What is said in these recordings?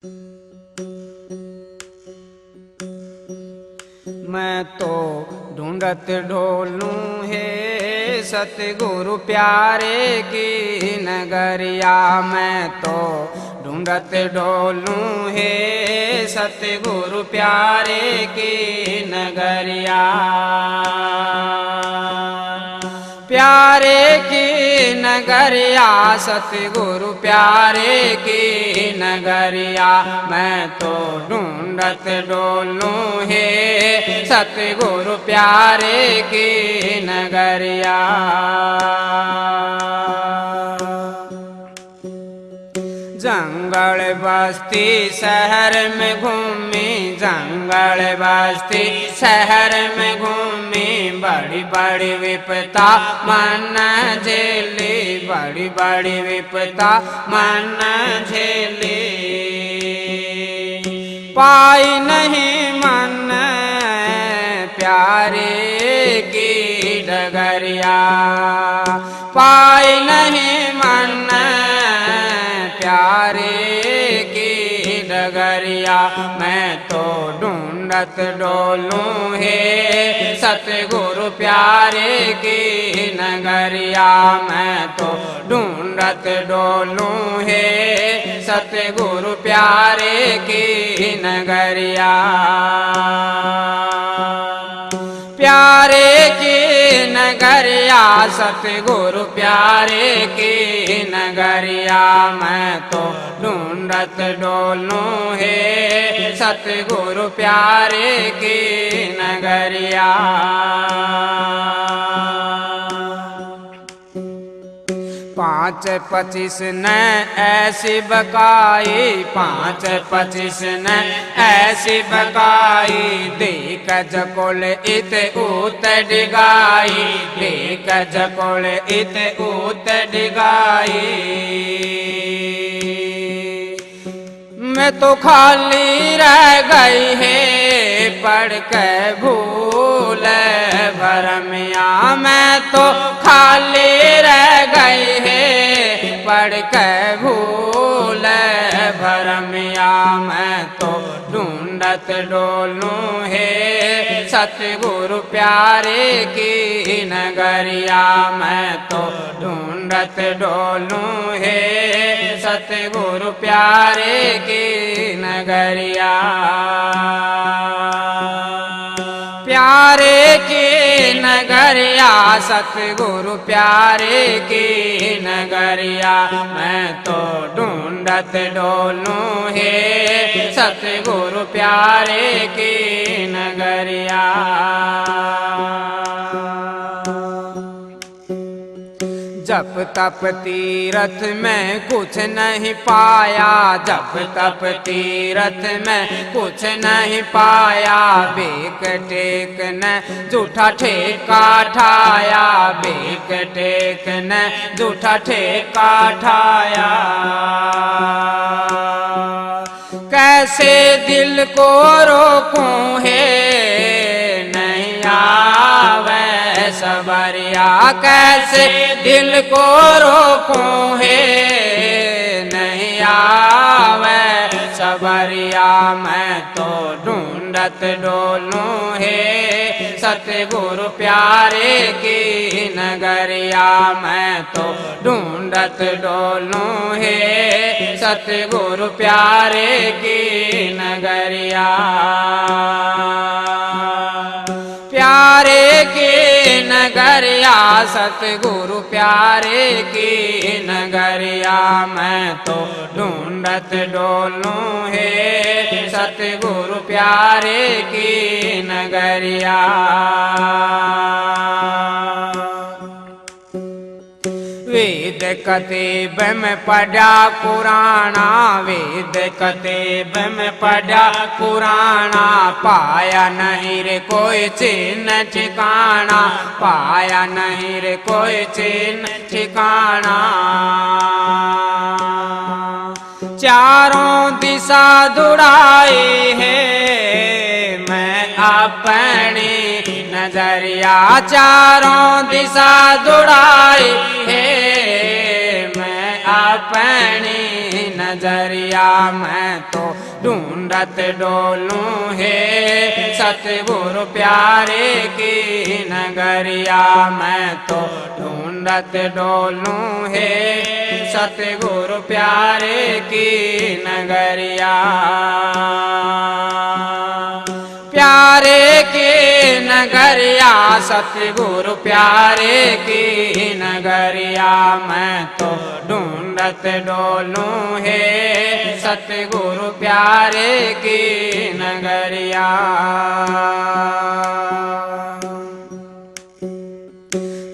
मैं तो ढूंढत ढोलूं है सतगुरु प्यारे की नगरिया। मैं तो ढूंढत ढोलूं है सतगुरु प्यारे की नगरिया। प्यारे की नगरिया सतगुरु प्यारे की नगरिया। मैं तो ढूंढत डोलूं है सतगुरु प्यारे की नगरिया। जंगल बस्ती शहर में घूमी, जंगल बस्ती शहर में घूमी, बड़ी बड़ी विपदा मन झेली, बड़ी बड़ी विपदा मन झेली। पाई नहीं मन प्यारे की डगरिया, पाई नहीं मन प्यारे की डगरिया। मैं तो ढूंढत डोलूं है सतगुरु प्यारे की नगरिया। मैं तो ढूंढत डोलूं है सतगुरु प्यारे की नगरिया। प्यारे की नगरिया सतगुरु प्यारे की नगरिया। मैं तो ढूंढत डोलूं है सतगुरु प्यारे की नगरिया। पाँच पच्चीस ने ऐसी बकाई, पाँच पच्चीस ने ऐसी बकाई, देख जकोल इत ऊत डिगाई, देख जकोल इत ऊत डिगाई। मैं तो खाली रह गई है पढ़ के भूल भरमिया। मैं तो खाली रह गई है पढ़ के भूल भरमिया। मैं तो ढूंढत डोलूं है सतगुरु प्यारे की नगरिया। मैं तो ढूंढत डोलूं है सतगुरु प्यारे की नगरिया। प्यारे की नगरिया सतगुरु प्यारे की नगरिया। मैं तो ढूंढत डोलूं है सतगुरु प्यारे की नगरिया। जप तप तीरथ में कुछ नहीं पाया, जप तप तीरथ में कुछ नहीं पाया, बेक टेक ने झूठा ठेका ठाया, बेक टेक ने झूठा ठेका ठाया। कैसे दिल को रोकूं है नहीं आवे सबरिया, कैसे दिल को रोकूं है नहीं आवे सबरिया। मैं तो ढूंढत डोलूं है सतगुरु प्यारे की नगरिया। मैं तो ढूंढत डोलूं है सतगुरु प्यारे की नगरिया। प्यारे की नगरिया सतगुरु प्यारे की नगरिया। मैं तो ढूंढत डोलूं है सतगुरु प्यारे की नगरिया। वेद कतेब में पढ़ा पुराना, वेद कतेब में पढ़ा पुराना, पाया नहीं रे कोई चिन्ह ठिकाना, पाया नहीं रे कोई चिन्ह ठिकाना। चारों दिशा दुड़ाई है मैं अपनी नजरिया, चारों दिशा दुड़ाई है मैं अपनी नजरिया मैं तो ढूंढत डोलूं है सतगुरु प्यारे की नगरिया मैं तो ढूंढत डोलूं है सतगुरु प्यारे की नगरिया प्यारे की नगरिया सतगुरु प्यारे की नगरिया मैं तो ढूंढत डोलूं है सतगुरु प्यारे की नगरिया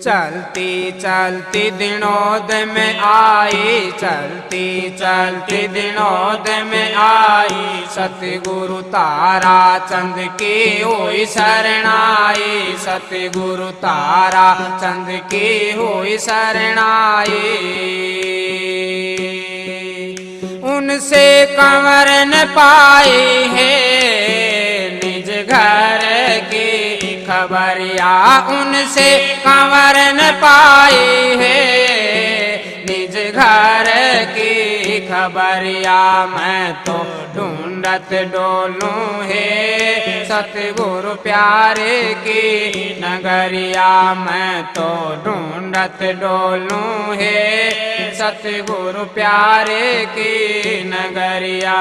चलती चलती दिनोद में आई चलती चलती दिनोद में आई सतगुरु तारा चंद की हुई शरणाई सतगुरु तारा चंद की हुई शरणाई उनसे कंवर न पाई है निज घर की खबरिया उनसे कंवर न पाई है निज घर की खबरिया मैं तो ढूंढत डोलूं है सतगुरु प्यारे की नगरिया मैं तो ढूंढत डोलूं है सतगुरु प्यारे की नगरिया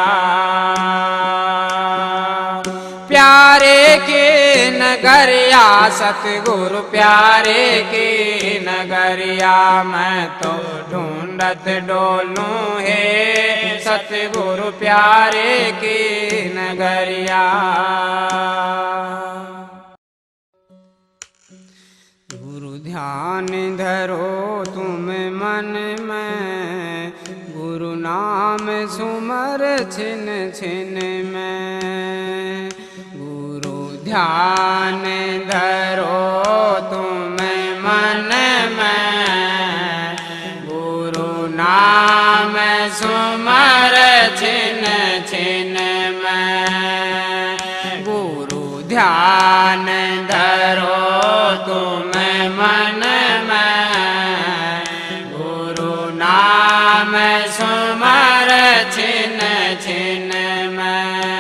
प्यारे की नगरिया सतगुरु प्यारे की नगरिया मैं तो ढूंढत डोलूं है सतगुरु प्यारे की नगरिया गुरु ध्यान धरो तुम मन में गुरु नाम सुमर छिन छिन में ध्यान धरो तुम मन में गुरु नाम सुमर छिन छिन में गुरु ध्यान धरो तुम मन में गुरु नाम सुमर छिन छिन में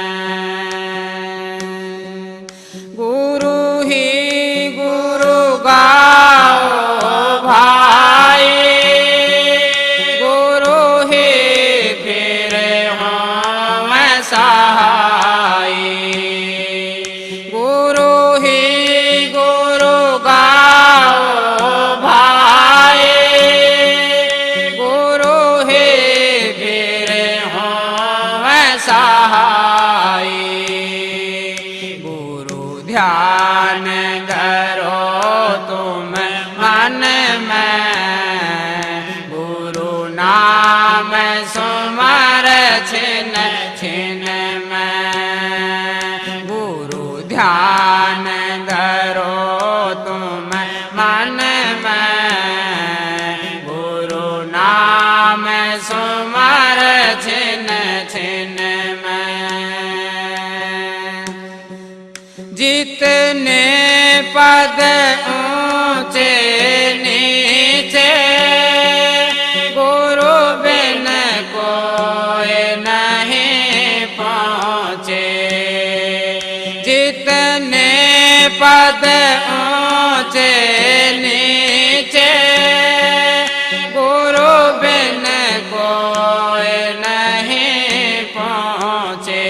ध्यान धरो तुम मन में गुरु नाम सुमर छिन छिन में गुरु ध्यान धरो तुम मन में गुरु नाम सुमर छिन छिन में जितने पद ऊंचे नीचे गुरु बिन कोई नहीं पहुँचे जितने पद ऊंचे नीचे गुरु बिन कोई नहीं पहुँचे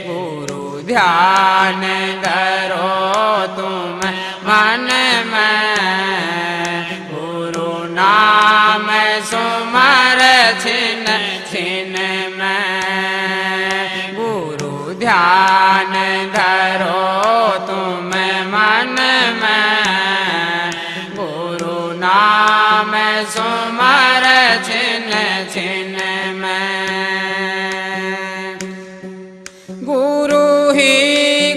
गुरु ध्यान धरो तुम मन में गुरु नाम सुमर छिन छिन में गुरु ध्यान धरो तुम मन में गुरु नाम सुमर छिन छिन में गुरु ही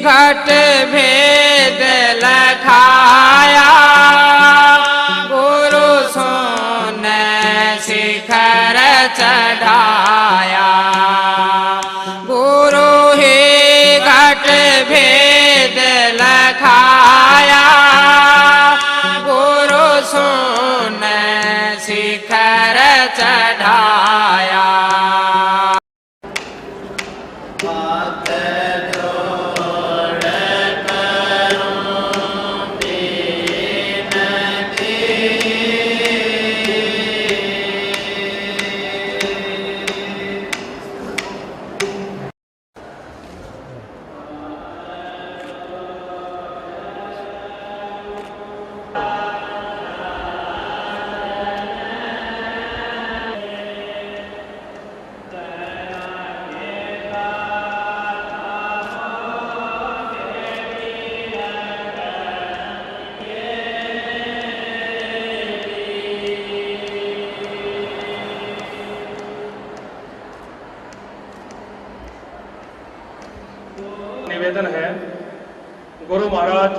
घट भेद लखाया गुरु सोने शिखर चढ़ाया गुरु ही घट भेद लखाया गुरु सोने शिखर चढ़ाया निवेदन है, गुरु महाराज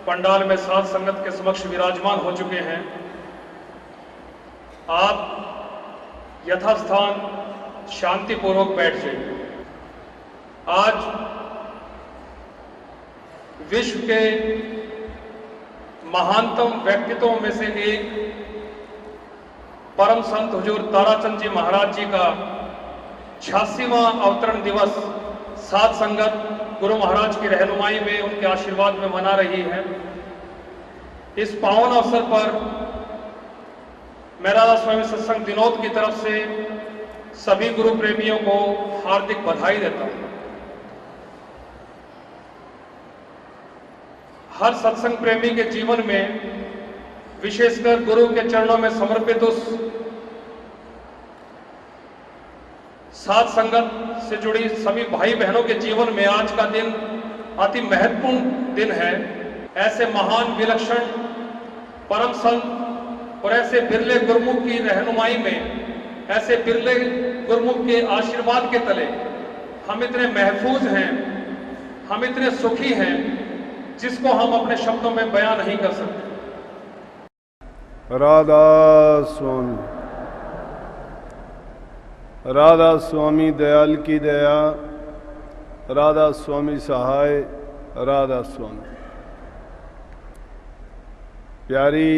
पंडाल में साध संगत के समक्ष विराजमान हो चुके हैं। आप यथास्थान शांतिपूर्वक बैठ जाइए। आज विश्व के महानतम व्यक्तित्वों में से एक परम संत हुजूर ताराचंद जी महाराज जी का 86वां अवतरण दिवस साध संगत गुरु महाराज की रहनुमाई में, उनके आशीर्वाद में मना रही है। इस पावन अवसर पर मैं राधा स्वामी सत्संग दिनोद की तरफ से सभी गुरु प्रेमियों को हार्दिक बधाई देता हूं। हर सत्संग प्रेमी के जीवन में, विशेषकर गुरु के चरणों में समर्पित उस साध संगत से जुड़ी सभी भाई बहनों के जीवन में आज का दिन अति महत्वपूर्ण दिन है। ऐसे महान विलक्षण परम संत और ऐसे बिरले गुरुमुख की रहनुमाई में, ऐसे बिरले गुरुमुख के आशीर्वाद के तले हम इतने महफूज हैं, हम इतने सुखी हैं, जिसको हम अपने शब्दों में बयां नहीं कर सकते। राधा स्वामी, राधा स्वामी दयाल की दया, राधा स्वामी सहाय, राधा स्वामी। प्यारी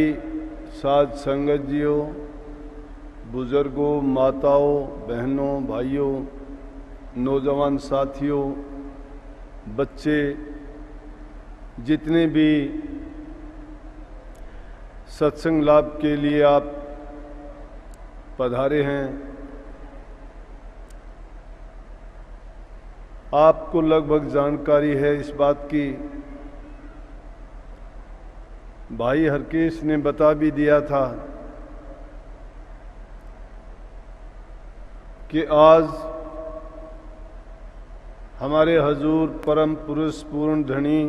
साध संगत जियों, बुजुर्गों, माताओं, बहनों, भाइयों, नौजवान साथियों, बच्चे, जितने भी सत्संग लाभ के लिए आप पधारे हैं, आपको लगभग जानकारी है इस बात की। भाई हरकेश ने बता भी दिया था कि आज हमारे हजूर परम पुरुष पूर्ण धनी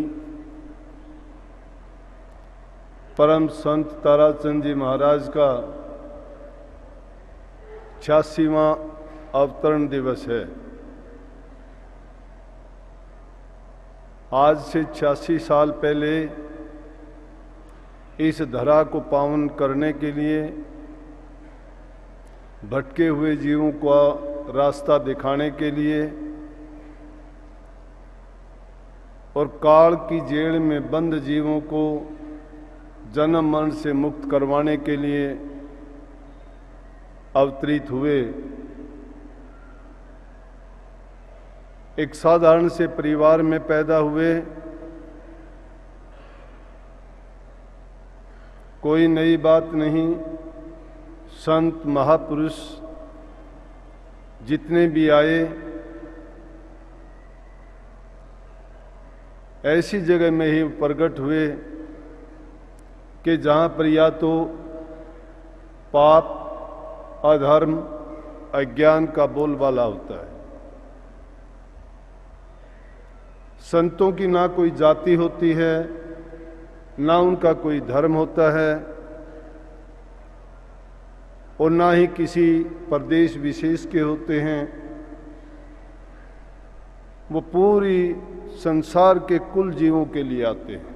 परम संत ताराचंद जी महाराज का 86वां अवतरण दिवस है। आज से 86 साल पहले इस धरा को पावन करने के लिए, भटके हुए जीवों का रास्ता दिखाने के लिए और काल की जेल में बंद जीवों को जन्म मरण से मुक्त करवाने के लिए अवतरित हुए। एक साधारण से परिवार में पैदा हुए, कोई नई बात नहीं। संत महापुरुष जितने भी आए, ऐसी जगह में ही प्रकट हुए कि जहाँ पर या तो पाप, अधर्म, अज्ञान का बोलबाला होता है। संतों की ना कोई जाति होती है, ना उनका कोई धर्म होता है और ना ही किसी प्रदेश विशेष के होते हैं। वो पूरी संसार के कुल जीवों के लिए आते हैं।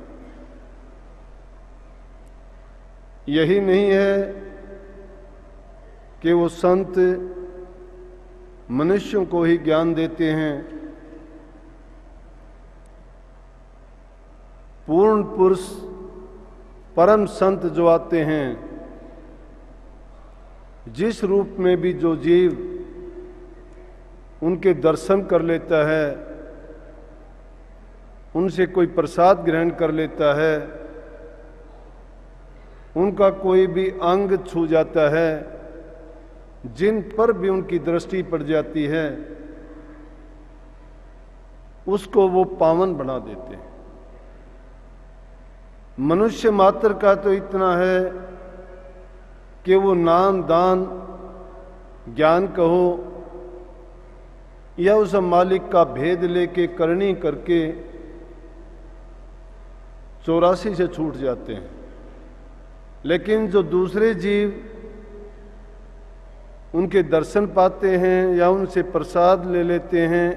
यही नहीं है कि वो संत मनुष्यों को ही ज्ञान देते हैं। पूर्ण पुरुष परम संत जो आते हैं, जिस रूप में भी जो जीव उनके दर्शन कर लेता है, उनसे कोई प्रसाद ग्रहण कर लेता है, उनका कोई भी अंग छू जाता है, जिन पर भी उनकी दृष्टि पड़ जाती है, उसको वो पावन बना देते हैं। मनुष्य मात्र का तो इतना है कि वो नाम, दान, ज्ञान कहो या उस मालिक का भेद लेके करनी करके 84 से छूट जाते हैं। लेकिन जो दूसरे जीव उनके दर्शन पाते हैं या उनसे प्रसाद ले लेते हैं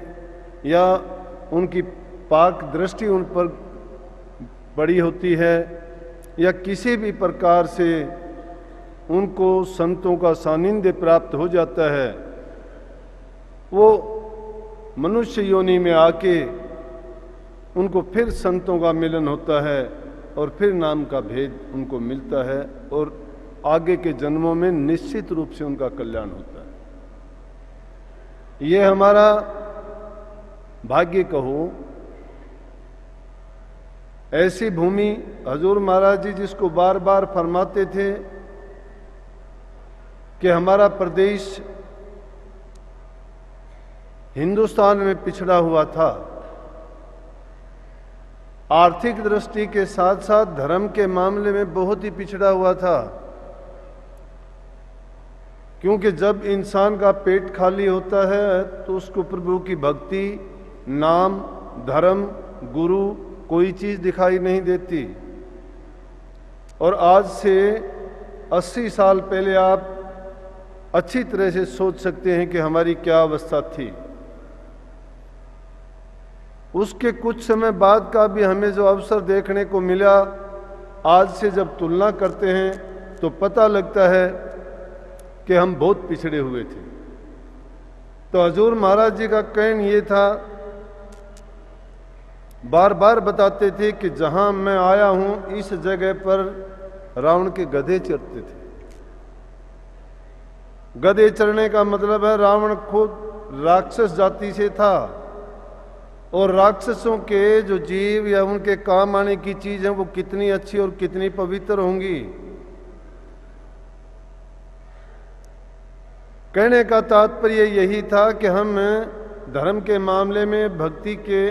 या उनकी पाक दृष्टि उन पर पड़ी होती है या किसी भी प्रकार से उनको संतों का सानिध्य प्राप्त हो जाता है, वो मनुष्य योनि में आके उनको फिर संतों का मिलन होता है और फिर नाम का भेद उनको मिलता है और आगे के जन्मों में निश्चित रूप से उनका कल्याण होता है। ये हमारा भाग्य कहो। ऐसी भूमि हजूर महाराज जी जिसको बार बार फरमाते थे कि हमारा प्रदेश हिंदुस्तान में पिछड़ा हुआ था, आर्थिक दृष्टि के साथ साथ धर्म के मामले में बहुत ही पिछड़ा हुआ था, क्योंकि जब इंसान का पेट खाली होता है तो उसको प्रभु की भक्ति, नाम, धर्म, गुरु कोई चीज दिखाई नहीं देती। और आज से 80 साल पहले आप अच्छी तरह से सोच सकते हैं कि हमारी क्या अवस्था थी। उसके कुछ समय बाद का भी हमें जो अवसर देखने को मिला, आज से जब तुलना करते हैं तो पता लगता है कि हम बहुत पिछड़े हुए थे। तो हजूर महाराज जी का कहना ये था, बार बार बताते थे कि जहां मैं आया हूं इस जगह पर रावण के गधे चरते थे। गधे चरने का मतलब है रावण खुद राक्षस जाति से था और राक्षसों के जो जीव या उनके काम आने की चीज है वो कितनी अच्छी और कितनी पवित्र होंगी। कहने का तात्पर्य यही था कि हम धर्म के मामले में भक्ति के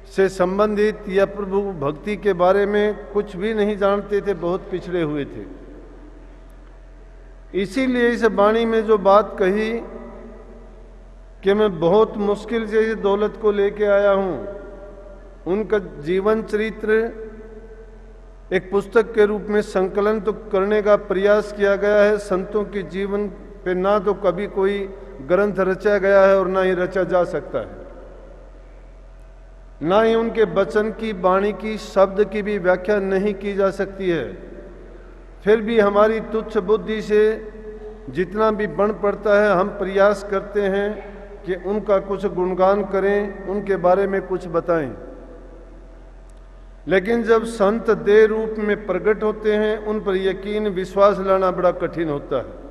से संबंधित या प्रभु भक्ति के बारे में कुछ भी नहीं जानते थे, बहुत पिछड़े हुए थे। इसीलिए इस वाणी में जो बात कही कि मैं बहुत मुश्किल से इस दौलत को लेके आया हूं, उनका जीवन चरित्र एक पुस्तक के रूप में संकलन तो करने का प्रयास किया गया है। संतों के जीवन पे ना तो कभी कोई ग्रंथ रचा गया है और ना ही रचा जा सकता है, ना ही उनके वचन की, वाणी की, शब्द की भी व्याख्या नहीं की जा सकती है। फिर भी हमारी तुच्छ बुद्धि से जितना भी बन पड़ता है हम प्रयास करते हैं कि उनका कुछ गुणगान करें, उनके बारे में कुछ बताएं। लेकिन जब संत देह रूप में प्रकट होते हैं उन पर यकीन, विश्वास लाना बड़ा कठिन होता है।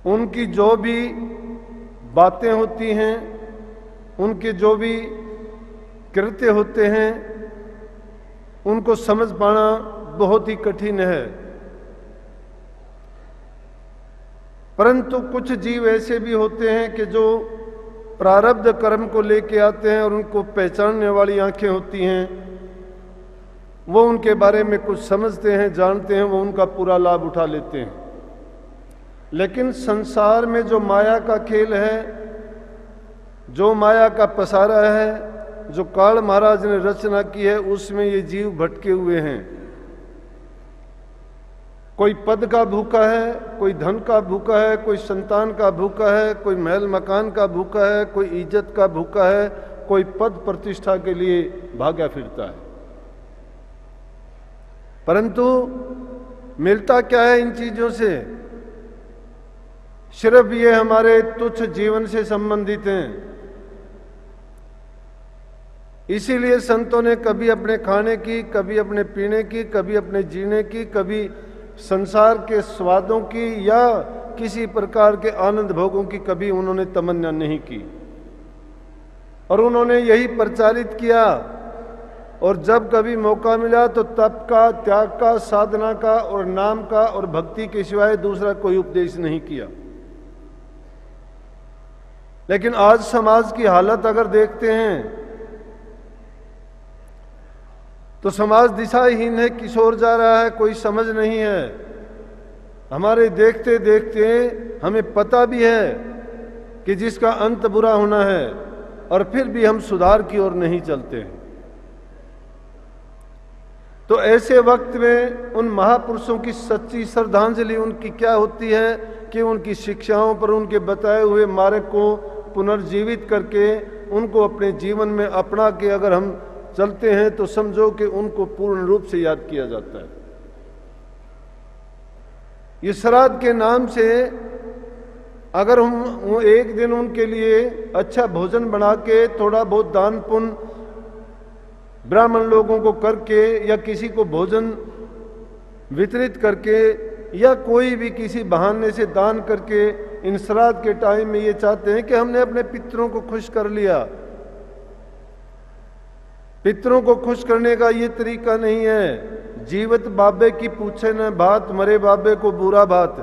उनकी जो भी बातें होती हैं, उनके जो भी कृत्य होते हैं, उनको समझ पाना बहुत ही कठिन है। परंतु कुछ जीव ऐसे भी होते हैं कि जो प्रारब्ध कर्म को लेके आते हैं और उनको पहचानने वाली आंखें होती हैं, वो उनके बारे में कुछ समझते हैं, जानते हैं, वो उनका पूरा लाभ उठा लेते हैं। लेकिन संसार में जो माया का खेल है, जो माया का पसारा है, जो काल महाराज ने रचना की है, उसमें ये जीव भटके हुए हैं। कोई पद का भूखा है, कोई धन का भूखा है, कोई संतान का भूखा है, कोई महल मकान का भूखा है, कोई इज्जत का भूखा है, कोई पद प्रतिष्ठा के लिए भागा फिरता है। परंतु मिलता क्या है इन चीजों से? सिर्फ ये हमारे तुच्छ जीवन से संबंधित हैं। इसीलिए संतों ने कभी अपने खाने की, कभी अपने पीने की, कभी अपने जीने की, कभी संसार के स्वादों की या किसी प्रकार के आनंद भोगों की कभी उन्होंने तमन्ना नहीं की, और उन्होंने यही प्रचारित किया। और जब कभी मौका मिला तो तप का, त्याग का, साधना का और नाम का और भक्ति के सिवाय दूसरा कोई उपदेश नहीं किया। लेकिन आज समाज की हालत अगर देखते हैं तो समाज दिशाहीन है, किशोर जा रहा है, कोई समझ नहीं है। हमारे देखते देखते हमें पता भी है कि जिसका अंत बुरा होना है, और फिर भी हम सुधार की ओर नहीं चलते हैं। तो ऐसे वक्त में उन महापुरुषों की सच्ची श्रद्धांजलि उनकी क्या होती है कि उनकी शिक्षाओं पर, उनके बताए हुए मार्ग को पुनर्जीवित करके उनको अपने जीवन में अपना के अगर हम चलते हैं तो समझो कि उनको पूर्ण रूप से याद किया जाता है। ये श्राद्ध के नाम से अगर हम एक दिन उनके लिए अच्छा भोजन बना के थोड़ा बहुत दान पुण्य ब्राह्मण लोगों को करके या किसी को भोजन वितरित करके या कोई भी किसी बहाने से दान करके इन श्राद्ध के टाइम में ये चाहते हैं कि हमने अपने पितरों को खुश कर लिया। पितरों को खुश करने का ये तरीका नहीं है। जीवित बाबे की पूछे न बात, मरे बाबे को बुरा बात।